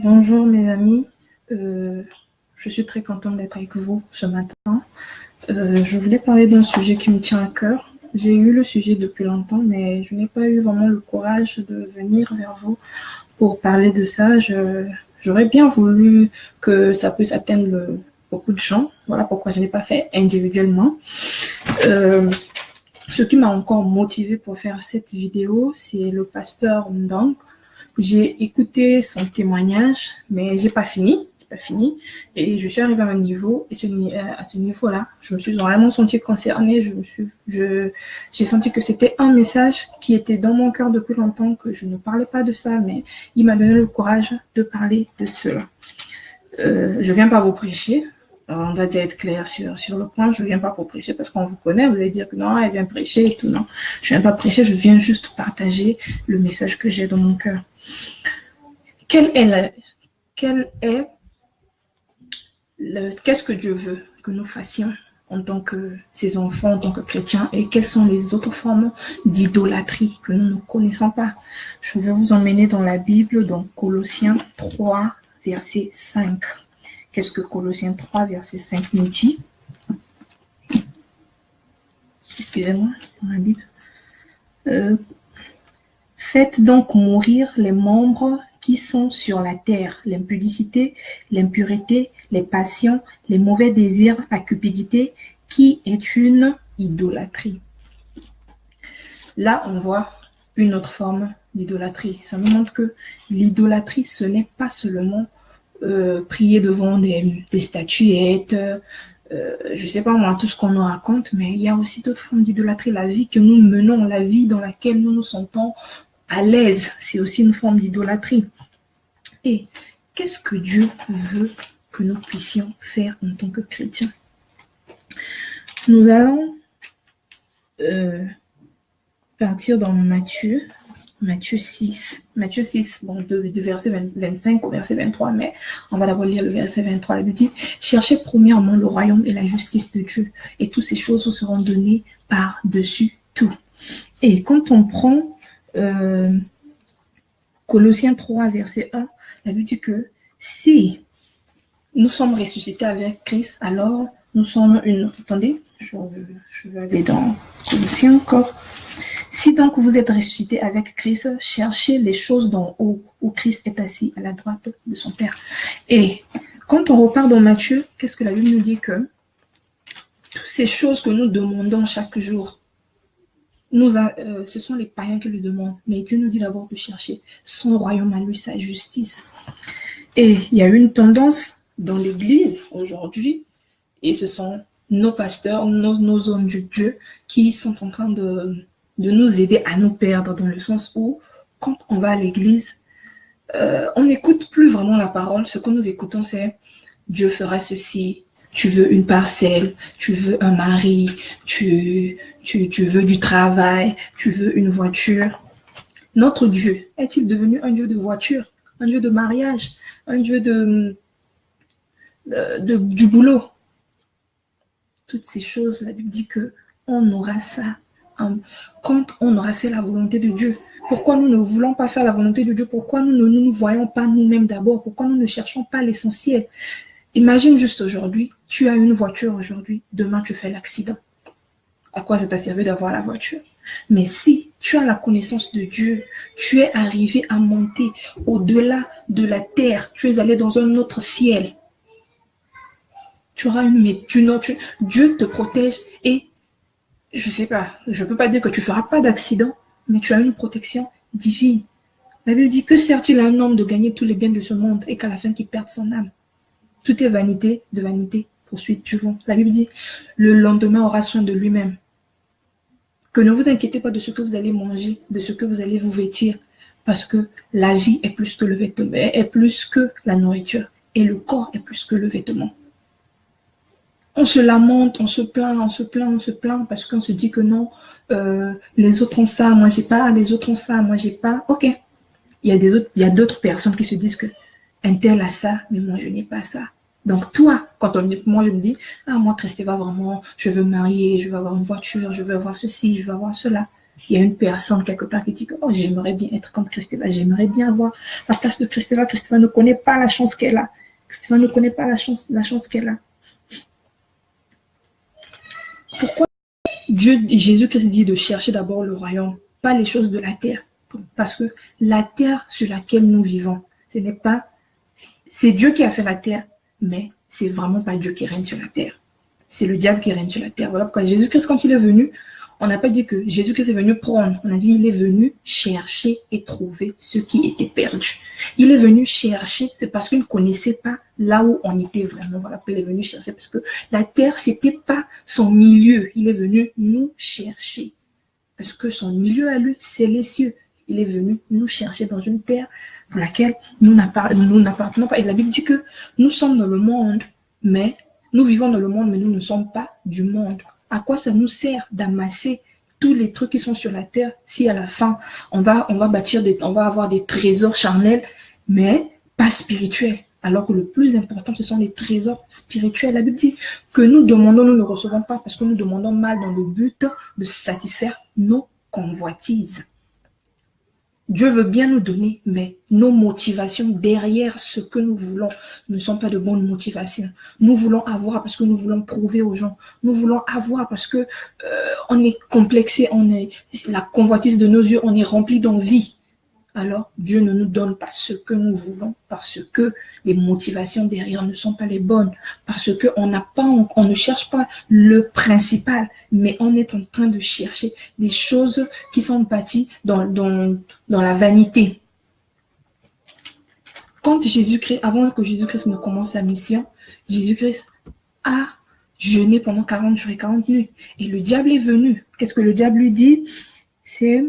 Bonjour mes amis, je suis très contente d'être avec vous ce matin. Je voulais parler d'un sujet qui me tient à cœur. J'ai eu le sujet depuis longtemps, mais je n'ai pas eu vraiment le courage de venir vers vous pour parler de ça. J'aurais bien voulu que ça puisse atteindre beaucoup de gens. Voilà pourquoi je n'ai pas fait individuellement. Ce qui m'a encore motivé pour faire cette vidéo, c'est le pasteur Ndong. J'ai écouté son témoignage, mais j'ai pas fini. Et je suis arrivée à un niveau, et à ce niveau-là, je me suis vraiment sentie concernée. J'ai senti que c'était un message qui était dans mon cœur depuis longtemps, que je ne parlais pas de ça, mais il m'a donné le courage de parler de cela. Je viens pas vous prêcher. On va déjà être clair sur le point. Je viens pas pour prêcher parce qu'on vous connaît. Vous allez dire que non, elle vient prêcher et tout. Non, je viens pas prêcher. Je viens juste partager le message que j'ai dans mon cœur. Qu'est-ce que Dieu veut que nous fassions en tant que ses enfants, en tant que chrétiens, et quelles sont les autres formes d'idolâtrie que nous ne connaissons pas. Je vais vous emmener dans la Bible, dans Colossiens 3, verset 5. Qu'est-ce que Colossiens 3, verset 5 nous dit? Excusez-moi, dans la Bible. Faites donc mourir les membres qui sont sur la terre, l'impudicité, l'impureté, les passions, les mauvais désirs, la cupidité, qui est une idolâtrie. Là, on voit une autre forme d'idolâtrie. Ça nous montre que l'idolâtrie, ce n'est pas seulement prier devant des statuettes, je sais pas moi, tout ce qu'on nous raconte, mais il y a aussi d'autres formes d'idolâtrie. La vie que nous menons, la vie dans laquelle nous nous sentons à l'aise, c'est aussi une forme d'idolâtrie. Et qu'est-ce que Dieu veut que nous puissions faire en tant que chrétiens? Nous allons partir dans Matthieu 6, bon, du verset 25 au verset 23, mais on va d'abord lire le verset 23. La Bible dit: cherchez premièrement le royaume et la justice de Dieu, et toutes ces choses vous seront données par-dessus tout. Et quand on prend Colossiens 3, verset 1, la Bible dit que si nous sommes ressuscités avec Christ, alors nous sommes une... Attendez, je vais aller dans Colossiens encore. Si donc vous êtes ressuscités avec Christ, cherchez les choses d'en haut, où Christ est assis à la droite de son Père. Et quand on repart dans Matthieu, qu'est-ce que la Bible nous dit? Que toutes ces choses que nous demandons chaque jour, ce sont les païens qui le demandent. Mais Dieu nous dit d'abord de chercher son royaume à lui, sa justice. Et il y a une tendance dans l'Église aujourd'hui, et ce sont nos pasteurs, nos hommes de Dieu, qui sont en train de nous aider à nous perdre, dans le sens où, quand on va à l'église, on n'écoute plus vraiment la parole. Ce que nous écoutons, c'est Dieu fera ceci, tu veux une parcelle, tu veux un mari, tu veux du travail, tu veux une voiture. Notre Dieu est-il devenu un Dieu de voiture, un Dieu de mariage, un Dieu du boulot? Toutes ces choses, la Bible dit qu'on aura ça quand on aura fait la volonté de Dieu. Pourquoi nous ne voulons pas faire la volonté de Dieu? Pourquoi nous ne nous voyons pas nous-mêmes d'abord? Pourquoi nous ne cherchons pas l'essentiel? Imagine juste aujourd'hui, tu as une voiture aujourd'hui, demain tu fais l'accident. À quoi ça t'a servi d'avoir la voiture? Mais si tu as la connaissance de Dieu, tu es arrivé à monter au-delà de la terre, tu es allé dans un autre ciel, tu auras Dieu te protège. Et je sais pas, je peux pas dire que tu feras pas d'accident, mais tu as une protection divine. La Bible dit: que sert-il à un homme de gagner tous les biens de ce monde et qu'à la fin qu'il perde son âme? Tout est vanité, de vanité, poursuite du vent. La Bible dit: le lendemain aura soin de lui-même. Que ne vous inquiétez pas de ce que vous allez manger, de ce que vous allez vous vêtir, parce que la vie est plus que le vêtement, est plus que la nourriture, et le corps est plus que le vêtement. On se lamente, on se plaint, parce qu'on se dit que non, les autres ont ça, moi j'ai pas, les autres ont ça, moi j'ai pas. Ok, il y a d'autres personnes qui se disent que un tel a ça, mais moi je n'ai pas ça. Donc toi, moi je me dis, moi Christeva vraiment, je veux me marier, je veux avoir une voiture, je veux avoir ceci, je veux avoir cela. Il y a une personne quelque part qui dit que oh, j'aimerais bien être comme Christeva, j'aimerais bien avoir la place de Christeva. Christeva ne connaît pas la chance qu'elle a. Christeva ne connaît pas la chance qu'elle a. Pourquoi Jésus-Christ dit de chercher d'abord le royaume, pas les choses de la terre? Parce que la terre sur laquelle nous vivons, ce n'est pas... C'est Dieu qui a fait la terre, mais c'est vraiment pas Dieu qui règne sur la terre. C'est le diable qui règne sur la terre. Voilà pourquoi Jésus-Christ, quand il est venu, on n'a pas dit que Jésus-Christ est venu prendre. On a dit qu'il est venu chercher et trouver ceux qui étaient perdus. Il est venu chercher, c'est parce qu'il ne connaissait pas là où on était vraiment. Voilà pourquoi il est venu chercher, parce que la terre, c'était pas son milieu. Il est venu nous chercher. Parce que son milieu à lui, c'est les cieux. Il est venu nous chercher dans une terre pour laquelle nous n'appartenons pas. Et la Bible dit que nous sommes dans le monde, mais nous vivons dans le monde, mais nous ne sommes pas du monde. À quoi ça nous sert d'amasser tous les trucs qui sont sur la terre si à la fin, on va avoir des trésors charnels, mais pas spirituels? Alors que le plus important, ce sont les trésors spirituels. La Bible dit que nous demandons, nous ne recevons pas parce que nous demandons mal dans le but de satisfaire nos convoitises. Dieu veut bien nous donner, mais nos motivations derrière ce que nous voulons ne sont pas de bonnes motivations. Nous voulons avoir parce que nous voulons prouver aux gens. Nous voulons avoir parce que on est complexé, la convoitise de nos yeux, on est rempli d'envie. Alors Dieu ne nous donne pas ce que nous voulons parce que les motivations derrière ne sont pas les bonnes, parce que on ne cherche pas le principal, mais on est en train de chercher des choses qui sont bâties dans la vanité. Quand Jésus-Christ, avant que Jésus-Christ ne commence sa mission, Jésus-Christ a jeûné pendant 40 jours et 40 nuits. Et le diable est venu. Qu'est-ce que le diable lui dit? C'est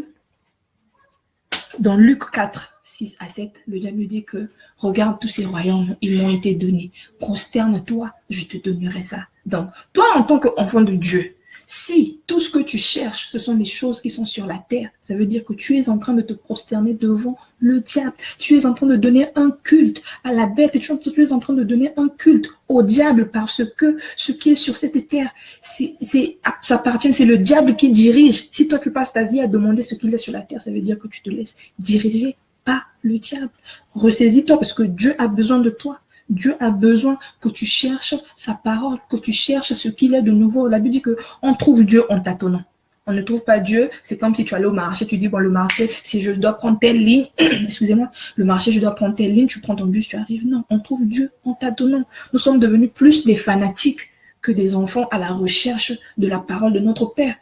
dans Luc 4, 6 à 7, le diable lui dit que regarde tous ces royaumes, ils m'ont été donnés. Prosterne-toi, je te donnerai ça. Donc, toi, en tant qu'enfant de Dieu, si tout ce que tu cherches, ce sont les choses qui sont sur la terre, ça veut dire que tu es en train de te prosterner devant le diable. Tu es en train de donner un culte à la bête et tu es en train de donner un culte au diable parce que ce qui est sur cette terre, ça appartient, c'est le diable qui dirige. Si toi, tu passes ta vie à demander ce qu'il est sur la terre, ça veut dire que tu te laisses diriger par le diable. Ressaisis-toi parce que Dieu a besoin de toi. Dieu a besoin que tu cherches sa parole, que tu cherches ce qu'il est de nouveau. La Bible dit qu'on trouve Dieu en tâtonnant. On ne trouve pas Dieu, c'est comme si tu allais au marché, tu dis, bon, le marché, si je dois prendre telle ligne, excusez-moi, le marché, je dois prendre telle ligne, tu prends ton bus, tu arrives. Non, on trouve Dieu en tâtonnant. Nous sommes devenus plus des fanatiques que des enfants à la recherche de la parole de notre Père.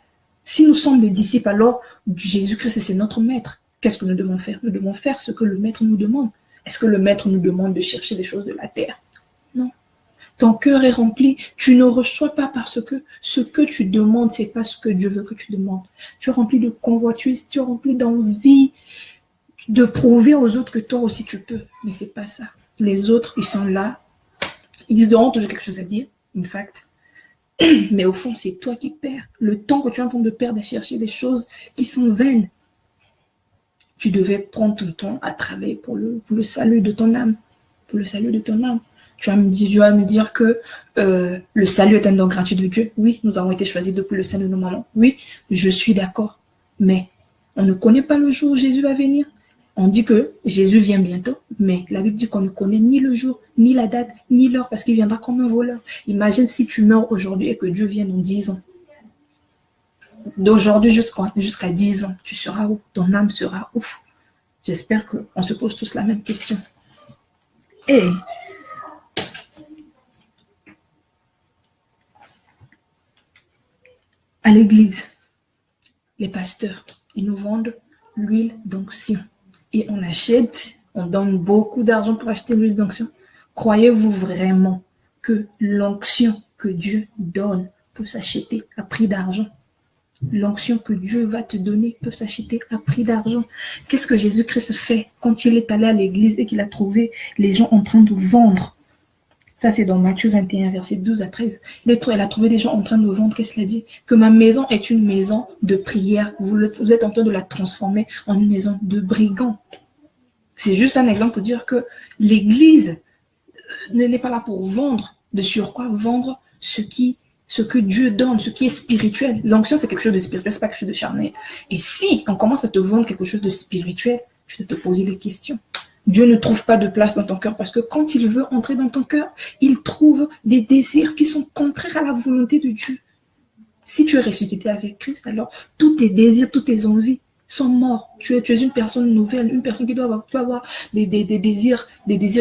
Si nous sommes des disciples, alors Jésus-Christ, c'est notre maître. Qu'est-ce que nous devons faire? Nous devons faire ce que le maître nous demande. Est-ce que le maître nous demande de chercher des choses de la terre? Non. Ton cœur est rempli, tu ne reçois pas parce que ce que tu demandes, c'est pas ce que Dieu veut que tu demandes. Tu es rempli de convoitise, tu es rempli d'envie de prouver aux autres que toi aussi tu peux. Mais c'est pas ça. Les autres, ils sont là, ils auront toujours quelque chose à dire, in fact. Mais au fond, c'est toi qui perds. Le temps que tu es en train de perdre à chercher des choses qui sont vaines. Tu devais prendre ton temps à travailler pour le salut de ton âme. Pour le salut de ton âme. Tu vas me dire que le salut est un don gratuit de Dieu. Oui, nous avons été choisis depuis le sein de nos mamans. Oui, je suis d'accord. Mais on ne connaît pas le jour où Jésus va venir. On dit que Jésus vient bientôt, mais la Bible dit qu'on ne connaît ni le jour, ni la date, ni l'heure, parce qu'il viendra comme un voleur. Imagine si tu meurs aujourd'hui et que Dieu vient dans 10 ans. D'aujourd'hui jusqu'à 10 ans, tu seras où? Ton âme sera où? J'espère qu'on se pose tous la même question. Et à l'église, les pasteurs, ils nous vendent l'huile d'onction. Et on achète, on donne beaucoup d'argent pour acheter l'huile d'onction. Croyez-vous vraiment que l'onction que Dieu donne peut s'acheter à prix d'argent? L'onction que Dieu va te donner peut s'acheter à prix d'argent. Qu'est-ce que Jésus-Christ fait quand il est allé à l'église et qu'il a trouvé les gens en train de vendre? Ça, c'est dans Matthieu 21, verset 12 à 13. Il a trouvé des gens en train de vendre. Qu'est-ce qu'il a dit? Que ma maison est une maison de prière. Vous êtes en train de la transformer en une maison de brigands. C'est juste un exemple pour dire que l'église n'est pas là pour vendre. De surcroît, vendre ce qui ce que Dieu donne, ce qui est spirituel. L'onction, c'est quelque chose de spirituel, c'est pas quelque chose de charnel. Et si on commence à te vendre quelque chose de spirituel, tu dois te poser des questions. Dieu ne trouve pas de place dans ton cœur parce que quand il veut entrer dans ton cœur, il trouve des désirs qui sont contraires à la volonté de Dieu. Si tu es ressuscité avec Christ, alors tous tes désirs, toutes tes envies sont morts. Tu es une personne nouvelle, une personne qui doit avoir des désirs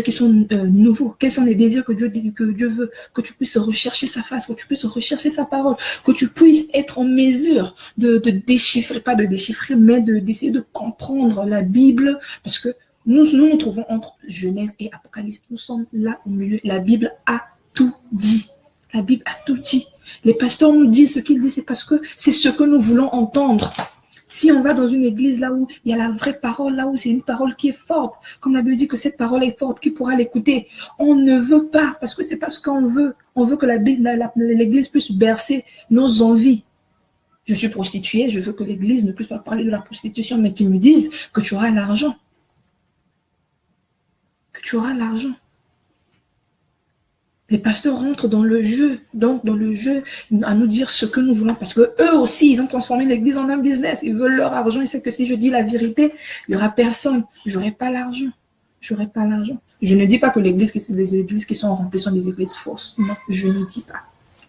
qui sont nouveaux. Quels sont les désirs que Dieu veut? Que tu puisses rechercher sa face, que tu puisses rechercher sa parole, que tu puisses être en mesure de déchiffrer, pas de déchiffrer, mais d'essayer de comprendre la Bible, parce que nous trouvons entre Genèse et Apocalypse. Nous sommes là au milieu. La Bible a tout dit. La Bible a tout dit. Les pasteurs nous disent ce qu'ils disent, c'est parce que c'est ce que nous voulons entendre. Si on va dans une église là où il y a la vraie parole, là où c'est une parole qui est forte, comme la Bible dit que cette parole est forte, qui pourra l'écouter, on ne veut pas, parce que c'est pas ce qu'on veut. On veut que l'église puisse bercer nos envies. Je suis prostituée, je veux que l'église ne puisse pas parler de la prostitution, mais qu'ils me disent que tu auras l'argent. Que tu auras l'argent. Les pasteurs rentrent dans le jeu, donc dans le jeu, à nous dire ce que nous voulons, parce que eux aussi, ils ont transformé l'église en un business. Ils veulent leur argent. Ils savent que si je dis la vérité, il n'y aura personne. J'aurai pas l'argent. J'aurai pas l'argent. Je ne dis pas que les églises qui sont remplies sont des églises fausses. Non, je ne dis pas.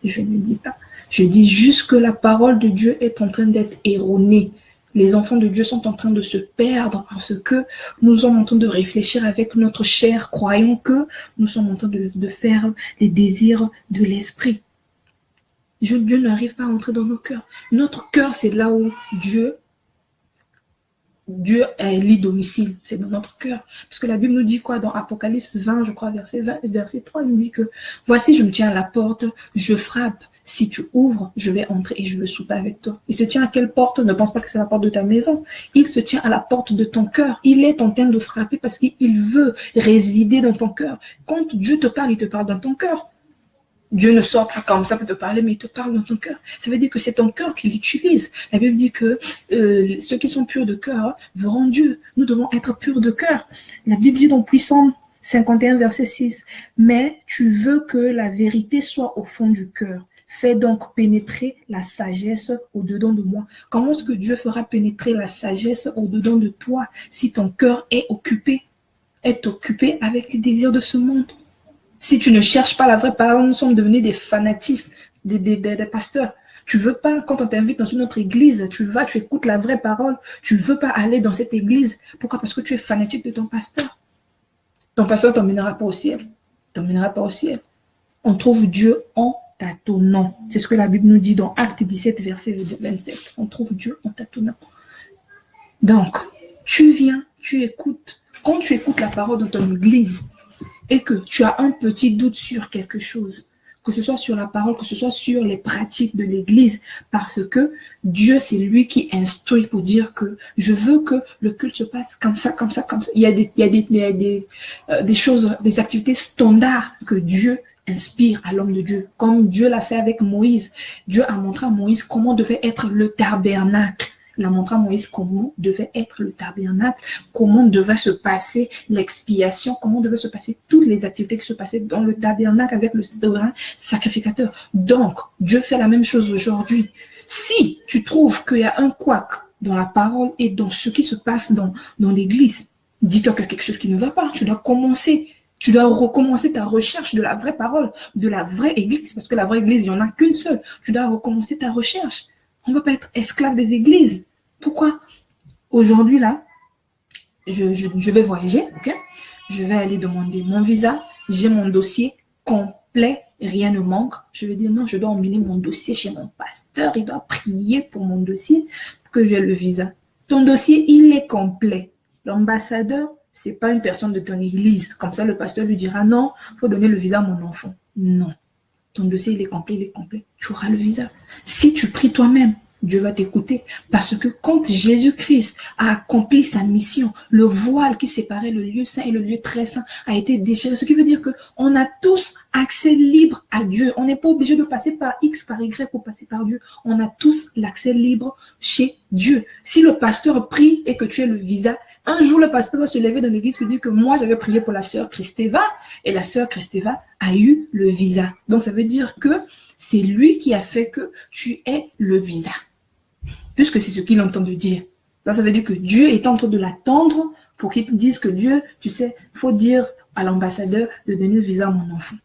Je ne dis pas. Je dis juste que la parole de Dieu est en train d'être erronée. Les enfants de Dieu sont en train de se perdre parce que nous sommes en train de réfléchir avec notre chair, croyant que nous sommes en train de faire les désirs de l'esprit. Dieu n'arrive pas à entrer dans nos cœurs. Notre cœur, c'est là où Dieu est lit domicile, c'est dans notre cœur. Parce que la Bible nous dit quoi dans Apocalypse 20, je crois, verset 3, il nous dit que « Voici, je me tiens à la porte, je frappe. Si tu ouvres, je vais entrer et je veux souper avec toi. » Il se tient à quelle porte? Ne pense pas que c'est la porte de ta maison. Il se tient à la porte de ton cœur. Il est en train de frapper parce qu'il veut résider dans ton cœur. Quand Dieu te parle, il te parle dans ton cœur. Dieu ne sort pas comme ça pour te parler, mais il te parle dans ton cœur. Ça veut dire que c'est ton cœur qu'il utilise. La Bible dit que ceux qui sont purs de cœur verront Dieu. Nous devons être purs de cœur. La Bible dit dans Psaume 51, verset 6, « Mais tu veux que la vérité soit au fond du cœur. Fais donc pénétrer la sagesse au-dedans de moi. » Comment est-ce que Dieu fera pénétrer la sagesse au-dedans de toi si ton cœur est occupé avec les désirs de ce monde? Si tu ne cherches pas la vraie parole, nous sommes devenus des fanatistes, des pasteurs. Tu veux pas, quand on t'invite dans une autre église, tu écoutes la vraie parole, tu veux pas aller dans cette église. Pourquoi? Parce que tu es fanatique de ton pasteur. Ton pasteur ne t'emmènera pas au ciel. On trouve Dieu en tâtonnant. C'est ce que la Bible nous dit dans Actes 17, verset 27. On trouve Dieu en tâtonnant. Donc, tu viens, tu écoutes. Quand tu écoutes la parole dans ton église, et que tu as un petit doute sur quelque chose, que ce soit sur la parole, que ce soit sur les pratiques de l'église, parce que Dieu, c'est lui qui instruit pour dire que je veux que le culte se passe comme ça, comme ça, comme ça. Il y a des choses, des activités standards que Dieu inspire à l'homme de Dieu, comme Dieu l'a fait avec Moïse. Dieu a montré à Moïse comment devait être le tabernacle. Il a montré à Moïse comment devait être le tabernacle, comment devait se passer l'expiation, comment devaient se passer toutes les activités qui se passaient dans le tabernacle avec le souverain sacrificateur. Donc, Dieu fait la même chose aujourd'hui. Si tu trouves qu'il y a un couac dans la parole et dans ce qui se passe dans l'église, dis-toi qu'il y a quelque chose qui ne va pas. Tu dois recommencer ta recherche de la vraie parole, de la vraie église, parce que la vraie église, il n'y en a qu'une seule. Tu dois recommencer ta recherche. On ne peut pas être esclave des églises. Pourquoi? Aujourd'hui, là, je vais voyager, ok? Je vais aller demander mon visa. J'ai mon dossier complet, rien ne manque. Je vais dire non, je dois emmener mon dossier chez mon pasteur. Il doit prier pour mon dossier pour que j'ai le visa. Ton dossier, il est complet. L'ambassadeur, c'est pas une personne de ton église. Comme ça, le pasteur lui dira non, il faut donner le visa à mon enfant. Non. Ton dossier, il est complet. Tu auras le visa. Si tu pries toi-même, Dieu va t'écouter. Parce que quand Jésus-Christ a accompli sa mission, le voile qui séparait le lieu saint et le lieu très saint a été déchiré. Ce qui veut dire qu'on a tous accès libre à Dieu. On n'est pas obligé de passer par X, par Y pour passer par Dieu. On a tous l'accès libre chez Dieu. Si le pasteur prie et que tu aies le visa, Un jour, le pasteur va se lever dans l'église et dire que moi, j'avais prié pour la sœur Christeva et la sœur Christeva a eu le visa. Donc, ça veut dire que c'est lui qui a fait que tu aies le visa. Puisque c'est ce qu'il entend de dire. Donc, ça veut dire que Dieu est en train de l'attendre pour qu'il te dise que Dieu, tu sais, il faut dire à l'ambassadeur de donner le visa à mon enfant.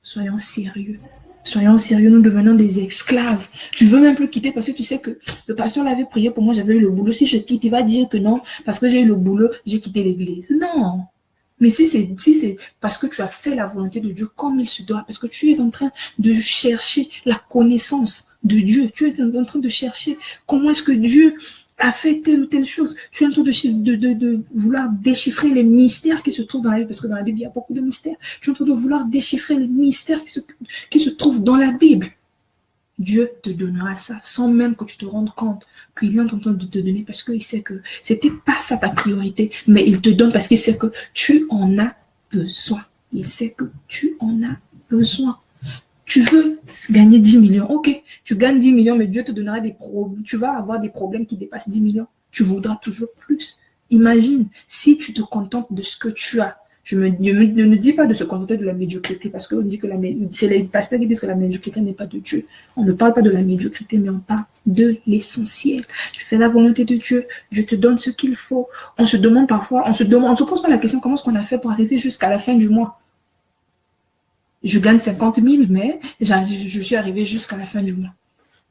Soyons sérieux. Soyons sérieux, nous devenons des esclaves. Tu veux même plus quitter parce que tu sais que le pasteur l'avait prié pour moi, j'avais eu le boulot. Si je quitte, il va dire que non, parce que j'ai eu le boulot, j'ai quitté l'église. Non. Mais si c'est parce que tu as fait la volonté de Dieu comme il se doit, parce que tu es en train de chercher la connaissance de Dieu, tu es en train de chercher comment est-ce que Dieu a fait telle ou telle chose. Tu es en train de vouloir déchiffrer les mystères qui se trouvent dans la Bible, parce que dans la Bible, il y a beaucoup de mystères. Tu es en train de vouloir déchiffrer les mystères qui se trouvent dans la Bible. Dieu te donnera ça, sans même que tu te rendes compte qu'il est en train de te donner, parce qu'il sait que c'était pas ça ta priorité, mais il te donne parce qu'il sait que tu en as besoin. Il sait que tu en as besoin. Tu veux gagner 10 millions, ok, tu gagnes 10 millions, mais Dieu te donnera des problèmes. Tu vas avoir des problèmes qui dépassent 10 millions. Tu voudras toujours plus. Imagine, si tu te contentes de ce que tu as. Ne me dis pas de se contenter de la médiocrité, parce qu'on dit que c'est les pasteurs qui disent que la médiocrité n'est pas de Dieu. On ne parle pas de la médiocrité, mais on parle de l'essentiel. Tu fais la volonté de Dieu, Dieu te donne ce qu'il faut. On se demande parfois, on se pose pas la question, comment est-ce qu'on a fait pour arriver jusqu'à la fin du mois? Je gagne 50 000, mais je suis arrivé jusqu'à la fin du mois.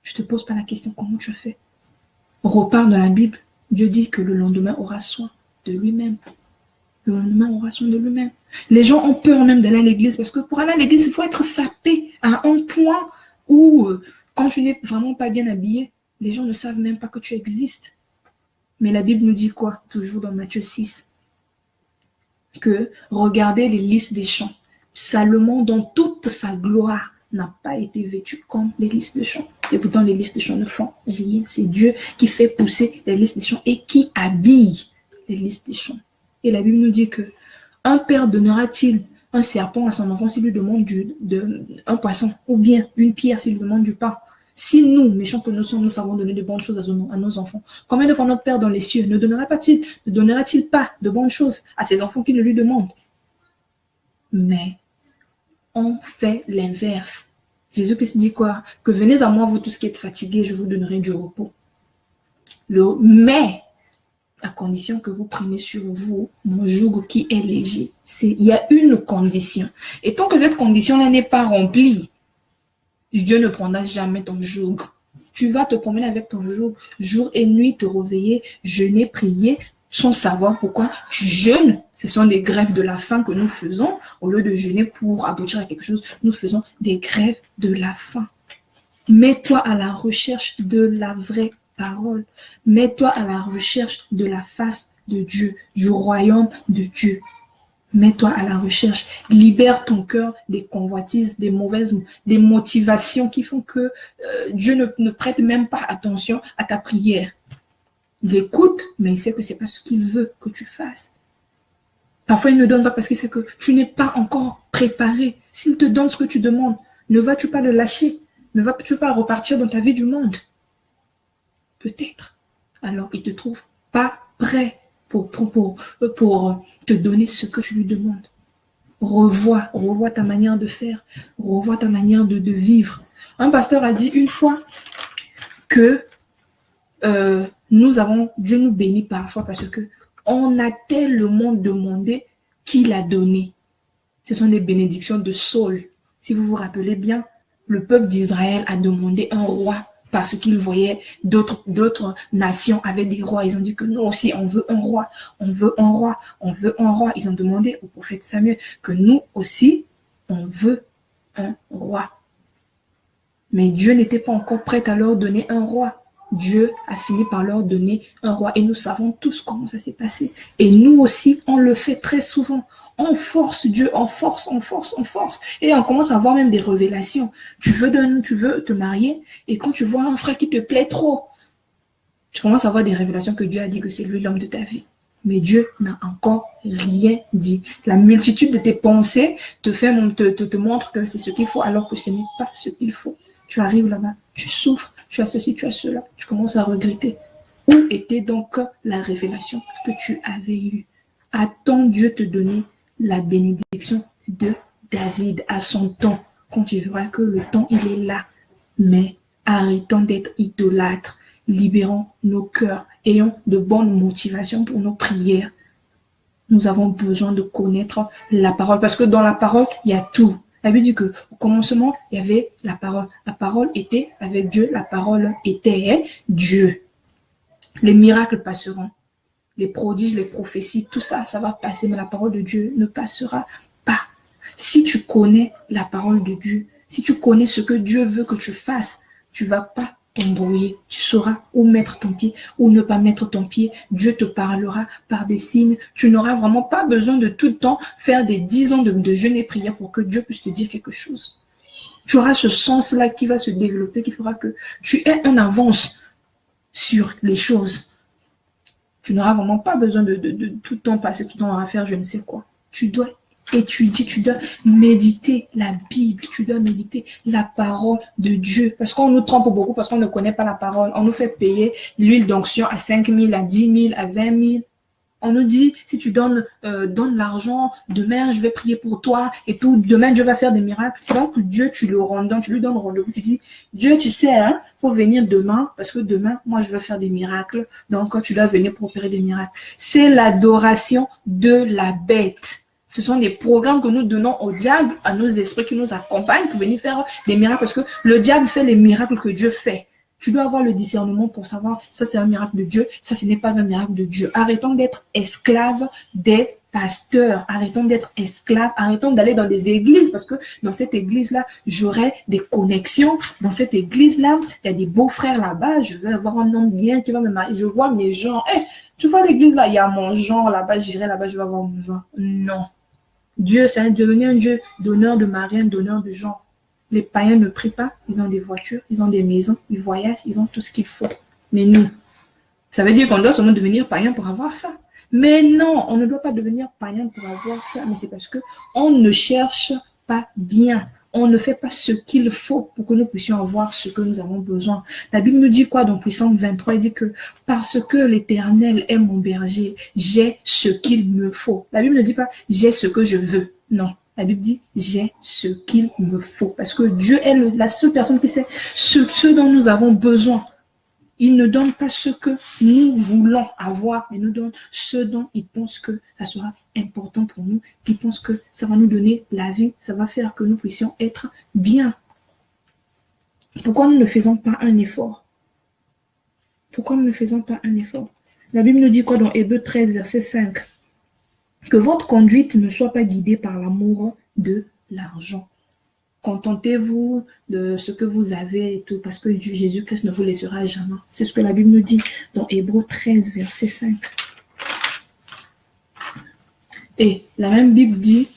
Je ne te pose pas la question, comment tu as fait? On repart dans la Bible. Dieu dit que le lendemain aura soin de lui-même. Le lendemain aura soin de lui-même. Les gens ont peur même d'aller à l'église, parce que pour aller à l'église, il faut être sapé à un point où, quand tu n'es vraiment pas bien habillé, les gens ne savent même pas que tu existes. Mais la Bible nous dit quoi? Toujours dans Matthieu 6. Que regardez les lys des champs. Salomon, dans toute sa gloire, n'a pas été vêtu comme les lys de champs. Et pourtant, les lys de champs ne font rien. C'est Dieu qui fait pousser les lys des champs et qui habille les lys des champs. Et la Bible nous dit que un père donnera-t-il un serpent à son enfant s'il lui demande un poisson, ou bien une pierre s'il lui demande du pain? Si nous, méchants que nous sommes, nous savons donner de bonnes choses à nos enfants, combien de fois notre Père dans les cieux ne donnera-t-il pas de bonnes choses à ses enfants qui le lui demandent? Mais on fait l'inverse. Jésus-Christ dit quoi? Que venez à moi, vous tous qui êtes fatigués, je vous donnerai du repos. Mais, à condition que vous preniez sur vous mon joug qui est léger. Il y a une condition. Et tant que cette condition-là n'est pas remplie, Dieu ne prendra jamais ton joug. Tu vas te promener avec ton joug, jour et nuit, te réveiller, jeûner, prier, sans savoir pourquoi tu jeûnes. Ce sont des grèves de la faim que nous faisons. Au lieu de jeûner pour aboutir à quelque chose, nous faisons des grèves de la faim. Mets-toi à la recherche de la vraie parole. Mets-toi à la recherche de la face de Dieu, du royaume de Dieu. Mets-toi à la recherche. Libère ton cœur des convoitises, des motivations qui font que Dieu ne prête même pas attention à ta prière. Il écoute, mais il sait que ce n'est pas ce qu'il veut que tu fasses. Parfois, il ne donne pas parce qu'il sait que tu n'es pas encore préparé. S'il te donne ce que tu demandes, ne vas-tu pas le lâcher? Ne vas-tu pas repartir dans ta vie du monde? Peut-être. Alors, il ne te trouve pas prêt pour te donner ce que tu lui demandes. Revois ta manière de faire. Revois ta manière de vivre. Un pasteur a dit une fois que Dieu nous bénit parfois parce que on a tellement demandé qu'il a donné. Ce sont des bénédictions de Saul. Si vous vous rappelez bien, le peuple d'Israël a demandé un roi parce qu'ils voyaient d'autres nations avaient des rois. Ils ont dit que nous aussi, on veut un roi, on veut un roi, on veut un roi. Ils ont demandé au prophète Samuel que nous aussi, on veut un roi. Mais Dieu n'était pas encore prêt à leur donner un roi. Dieu a fini par leur donner un roi. Et nous savons tous comment ça s'est passé. Et nous aussi, on le fait très souvent. On force Dieu, on force. Et on commence à avoir même des révélations. Tu veux te marier, et quand tu vois un frère qui te plaît trop, tu commences à avoir des révélations que Dieu a dit que c'est lui l'homme de ta vie. Mais Dieu n'a encore rien dit. La multitude de tes pensées te montre que c'est ce qu'il faut, alors que ce n'est pas ce qu'il faut. Tu arrives là-bas, tu souffres, tu as ceci, tu as cela, tu commences à regretter. Où était donc la révélation que tu avais eue? Attends Dieu te donner la bénédiction de David à son temps, quand tu verras que le temps, il est là. Mais arrêtons d'être idolâtres, libérons nos cœurs, ayons de bonnes motivations pour nos prières. Nous avons besoin de connaître la parole, parce que dans la parole, il y a tout. La Bible dit qu'au commencement, il y avait la parole. La parole était avec Dieu, la parole était Dieu. Les miracles passeront, les prodiges, les prophéties, tout ça, ça va passer, mais la parole de Dieu ne passera pas. Si tu connais la parole de Dieu, si tu connais ce que Dieu veut que tu fasses, tu ne vas pas t'embrouiller. Tu sauras où mettre ton pied, où ne pas mettre ton pied. Dieu te parlera par des signes. Tu n'auras vraiment pas besoin de tout le temps faire des 10 ans de jeûne et prière pour que Dieu puisse te dire quelque chose. Tu auras ce sens-là qui va se développer, qui fera que tu aies un avance sur les choses. Tu n'auras vraiment pas besoin de tout le temps passer tout le temps à faire je ne sais quoi. Tu dois étudier, tu dois méditer la Bible, tu dois méditer la parole de Dieu. Parce qu'on nous trompe beaucoup, parce qu'on ne connaît pas la parole. On nous fait payer l'huile d'onction à 5 000, à 10 000, à 20 000. On nous dit, si tu donnes l'argent, demain je vais prier pour toi et tout, demain Dieu va faire des miracles. Donc Dieu, tu le rends, tu lui donnes rendez-vous, tu dis, Dieu, tu sais, hein, faut venir demain, parce que demain, moi je veux faire des miracles, donc tu dois venir pour opérer des miracles. C'est l'adoration de la bête. Ce sont des programmes que nous donnons au diable, à nos esprits qui nous accompagnent pour venir faire des miracles, parce que le diable fait les miracles que Dieu fait. Tu dois avoir le discernement pour savoir, ça c'est un miracle de Dieu, ça ce n'est pas un miracle de Dieu. Arrêtons d'être esclaves des pasteurs, arrêtons d'être esclaves, arrêtons d'aller dans des églises, parce que dans cette église-là, j'aurai des connexions. Dans cette église-là, il y a des beaux frères là-bas, je vais avoir un homme bien qui va me marier. Je vois mes gens, tu vois l'église là, il y a mon genre là-bas, j'irai là-bas, je vais avoir mon genre. Non. Dieu, c'est devenu un Dieu donneur de mariés, donneur de gens. Les païens ne prient pas, ils ont des voitures, ils ont des maisons, ils voyagent, ils ont tout ce qu'il faut. Mais nous, ça veut dire qu'on doit seulement devenir païen pour avoir ça. Mais non, on ne doit pas devenir païen pour avoir ça, mais c'est parce que on ne cherche pas bien. On ne fait pas ce qu'il faut pour que nous puissions avoir ce que nous avons besoin. La Bible nous dit quoi dans Puissance 23? Il dit que parce que l'Éternel est mon berger, j'ai ce qu'il me faut. La Bible ne dit pas j'ai ce que je veux. Non. La Bible dit j'ai ce qu'il me faut. Parce que Dieu est la seule personne qui sait ce dont nous avons besoin. Il ne donne pas ce que nous voulons avoir, mais nous donne ce dont il pense que ça sera important pour nous, qui pense que ça va nous donner la vie, ça va faire que nous puissions être bien. Pourquoi nous ne faisons pas un effort? Pourquoi nous ne faisons pas un effort? La Bible nous dit quoi dans Hébreux 13, verset 5? Que votre conduite ne soit pas guidée par l'amour de l'argent. Contentez-vous de ce que vous avez et tout, parce que Jésus-Christ ne vous laissera jamais. C'est ce que la Bible nous dit dans Hébreux 13, verset 5. Et la même Bible dit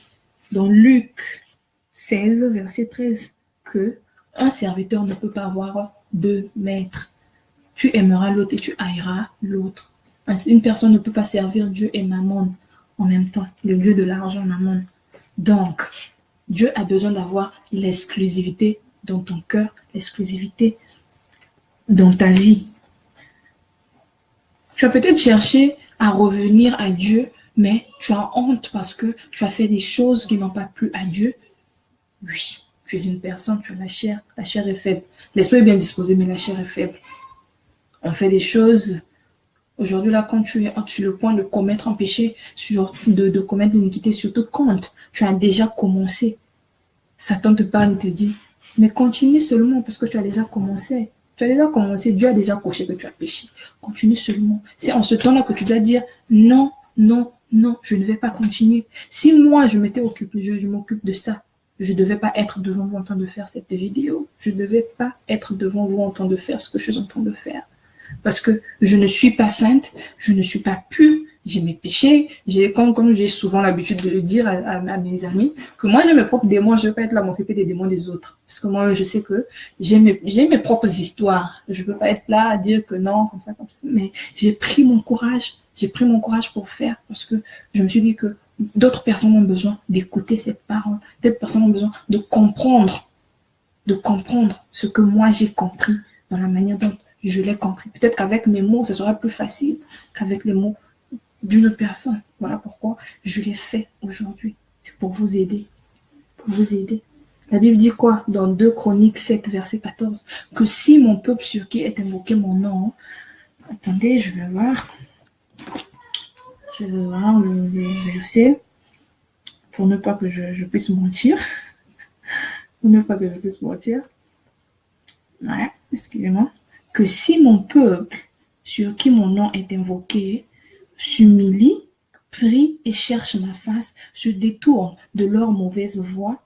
dans Luc 16, verset 13, que un serviteur ne peut pas avoir deux maîtres. Tu aimeras l'autre et tu haïras l'autre. Une personne ne peut pas servir Dieu et Mammon en même temps, le Dieu de l'argent, Mammon. Donc, Dieu a besoin d'avoir l'exclusivité dans ton cœur, l'exclusivité dans ta vie. Tu as peut-être cherché à revenir à Dieu, mais tu as honte parce que tu as fait des choses qui n'ont pas plu à Dieu. Oui, tu es une personne, tu as la chair est faible. L'esprit est bien disposé, mais la chair est faible. On fait des choses. Aujourd'hui, là, quand tu es sur le point de commettre un péché, de commettre l'iniquité, surtout quand tu as déjà commencé, Satan te parle et te dit, mais continue seulement parce que tu as déjà commencé. Tu as déjà commencé, Dieu a déjà coché que tu as péché. Continue seulement. C'est en ce temps-là que tu dois dire, non, non, non, je ne vais pas continuer. Si moi, je m'occupe de ça, je ne devais pas être devant vous en train de faire cette vidéo. Je ne devais pas être devant vous en train de faire ce que je suis en train de faire. Parce que je ne suis pas sainte, je ne suis pas pure, j'ai mes péchés, comme j'ai souvent l'habitude de le dire à mes amis, que moi j'ai mes propres démons, je ne vais pas être là à m'occuper des démons des autres. Parce que moi je sais que j'ai mes propres histoires. Je ne peux pas être là à dire que non, comme ça. Mais j'ai pris mon courage pour faire, parce que je me suis dit que d'autres personnes ont besoin d'écouter cette parole. D'autres personnes ont besoin de comprendre ce que moi j'ai compris dans la manière dont je l'ai compris. Peut-être qu'avec mes mots, ça sera plus facile qu'avec les mots d'une autre personne. Voilà pourquoi je l'ai fait aujourd'hui. C'est pour vous aider. Pour vous aider. La Bible dit quoi dans 2 Chroniques 7, verset 14? Que si mon peuple sur qui est invoqué mon nom, attendez, je vais voir le verset pour ne pas que je puisse mentir. Pour ne pas que je puisse mentir. Ouais, excusez-moi. Que si mon peuple sur qui mon nom est invoqué s'humilie, prie et cherche ma face, se détourne de leur mauvaise voie,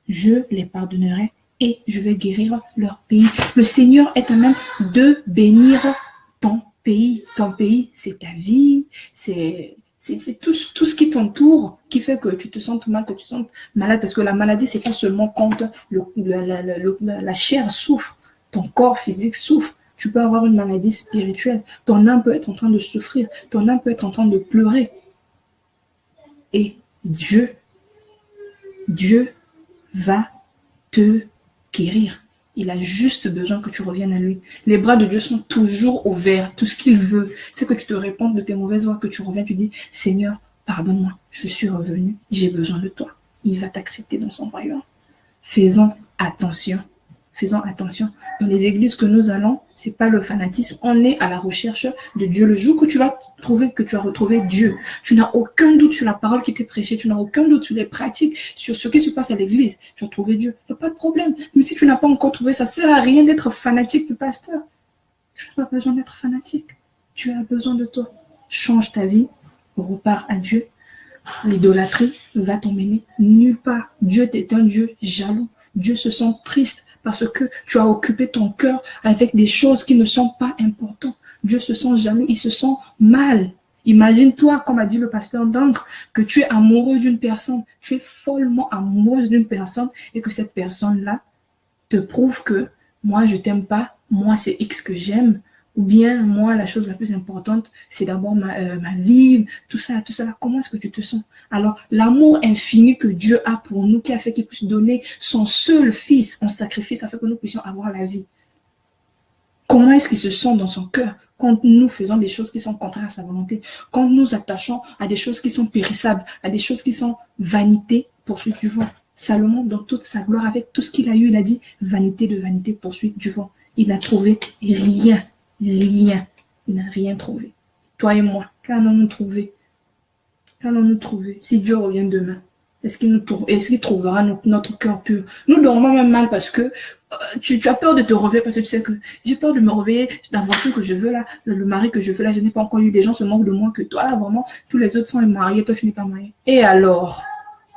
je les pardonnerai et je vais guérir leur pays. Le Seigneur est en même de bénir ton pays. Ton pays, c'est ta vie, c'est tout ce qui t'entoure qui fait que tu te sentes mal, que tu te sentes malade. Parce que la maladie, c'est pas seulement quand la chair souffre, ton corps physique souffre. Tu peux avoir une maladie spirituelle. Ton âme peut être en train de souffrir. Ton âme peut être en train de pleurer. Et Dieu va te guérir. Il a juste besoin que tu reviennes à lui. Les bras de Dieu sont toujours ouverts. Tout ce qu'il veut, c'est que tu te répondes de tes mauvaises voies, que tu reviens, tu dis, Seigneur, pardonne-moi, je suis revenu, j'ai besoin de toi. Il va t'accepter dans son royaume. Faisons attention. Faisons attention. Dans les églises que nous allons, c'est pas le fanatisme. On est à la recherche de Dieu. Le jour que tu vas trouver que tu as retrouvé Dieu, tu n'as aucun doute sur la parole qui t'est prêchée, tu n'as aucun doute sur les pratiques, sur ce qui se passe à l'église. Tu as trouvé Dieu. Il n'y a pas de problème. Mais si tu n'as pas encore trouvé, ça ne sert à rien d'être fanatique du pasteur. Tu n'as pas besoin d'être fanatique. Tu as besoin de toi. Change ta vie. Repars à Dieu. L'idolâtrie va t'emmener nulle part. Dieu est un Dieu jaloux. Dieu se sent triste parce que tu as occupé ton cœur avec des choses qui ne sont pas importantes. Dieu se sent jaloux, il se sent mal. Imagine-toi, comme a dit le pasteur d'Ancre, que tu es amoureux d'une personne, tu es follement amoureuse d'une personne et que cette personne-là te prouve que moi, je t'aime pas, moi, c'est X que j'aime, ou bien moi, la chose la plus importante, c'est d'abord ma vie, tout ça. Comment est-ce que tu te sens? Alors, l'amour infini que Dieu a pour nous, qui a fait qu'il puisse donner son seul fils en sacrifice, afin que nous puissions avoir la vie. Comment est-ce qu'il se sent dans son cœur quand nous faisons des choses qui sont contraires à sa volonté, quand nous attachons à des choses qui sont périssables, à des choses qui sont vanité, poursuite du vent. Salomon, dans toute sa gloire, avec tout ce qu'il a eu, il a dit vanité de vanité, poursuite du vent. Il n'a trouvé rien. Rien. Il n'a rien trouvé. Toi et moi, qu'allons-nous trouver? Qu'allons-nous trouver si Dieu revient demain? Est-ce qu'il trouvera notre cœur pur? Nous dormons même mal parce que tu as peur de te réveiller, parce que tu sais que j'ai peur de me réveiller, la voiture que je veux là, le mari que je veux là, je n'ai pas encore eu. Les gens se moquent de moi que toi, là, vraiment, tous les autres sont mariés, toi, tu n'es pas marié. Et alors?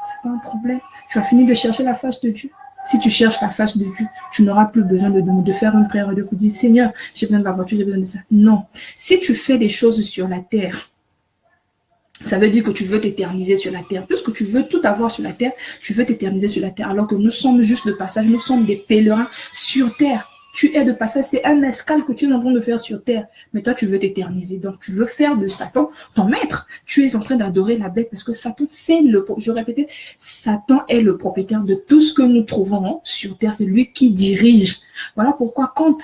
C'est pas un problème. Tu as fini de chercher la face de Dieu. Si tu cherches la face de Dieu, tu n'auras plus besoin de faire une prière de dire Seigneur, j'ai besoin de la voiture, j'ai besoin de ça. Non. Si tu fais des choses sur la terre, ça veut dire que tu veux t'éterniser sur la terre. Puisque tu veux tout avoir sur la terre, tu veux t'éterniser sur la terre. Alors que nous sommes juste de passage, nous sommes des pèlerins sur terre. Tu es de passage, c'est un escale que tu es en train de faire sur terre. Mais toi, tu veux t'éterniser. Donc, tu veux faire de Satan ton maître. Tu es en train d'adorer la bête parce que Satan, je répétais, Satan est le propriétaire de tout ce que nous trouvons sur terre. C'est lui qui dirige. Voilà pourquoi quand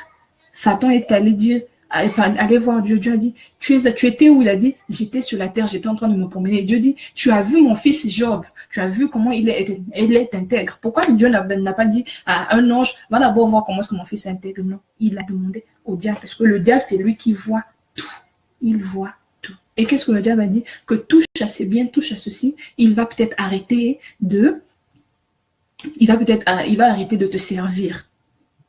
Satan est allé dire, aller voir Dieu, Dieu a dit, tu étais où? Il a dit, j'étais sur la terre, j'étais en train de me promener. Dieu dit, tu as vu mon fils Job, tu as vu comment il est intègre. Pourquoi Dieu n'a pas dit à un ange, va d'abord voir comment est-ce que mon fils est intègre? Non, il a demandé au diable, parce que le diable, c'est lui qui voit tout. Il voit tout. Et qu'est-ce que le diable a dit? Que touche à ses biens, touche à ceci, il va peut-être arrêter de te servir.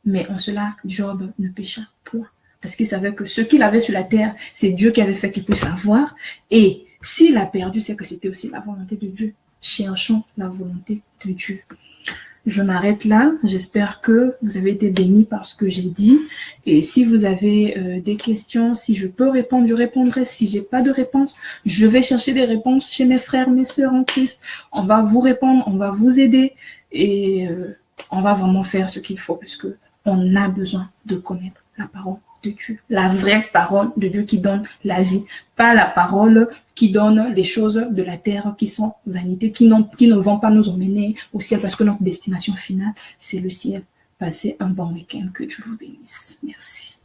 Mais en cela, Job ne pécha point. Parce qu'il savait que ce qu'il avait sur la terre, c'est Dieu qui avait fait qu'il puisse avoir. Et s'il a perdu, c'est que c'était aussi la volonté de Dieu. Cherchons la volonté de Dieu. Je m'arrête là. J'espère que vous avez été bénis par ce que j'ai dit. Et si vous avez des questions, si je peux répondre, je répondrai. Si j'ai pas de réponse, je vais chercher des réponses chez mes frères, mes sœurs en Christ. On va vous répondre, on va vous aider. Et on va vraiment faire ce qu'il faut parce que on a besoin de connaître la parole de Dieu, la vraie parole de Dieu qui donne la vie, pas la parole qui donne les choses de la terre qui sont vanité, qui ne vont pas nous emmener au ciel parce que notre destination finale, c'est le ciel. Passez un bon week-end, que Dieu vous bénisse. Merci.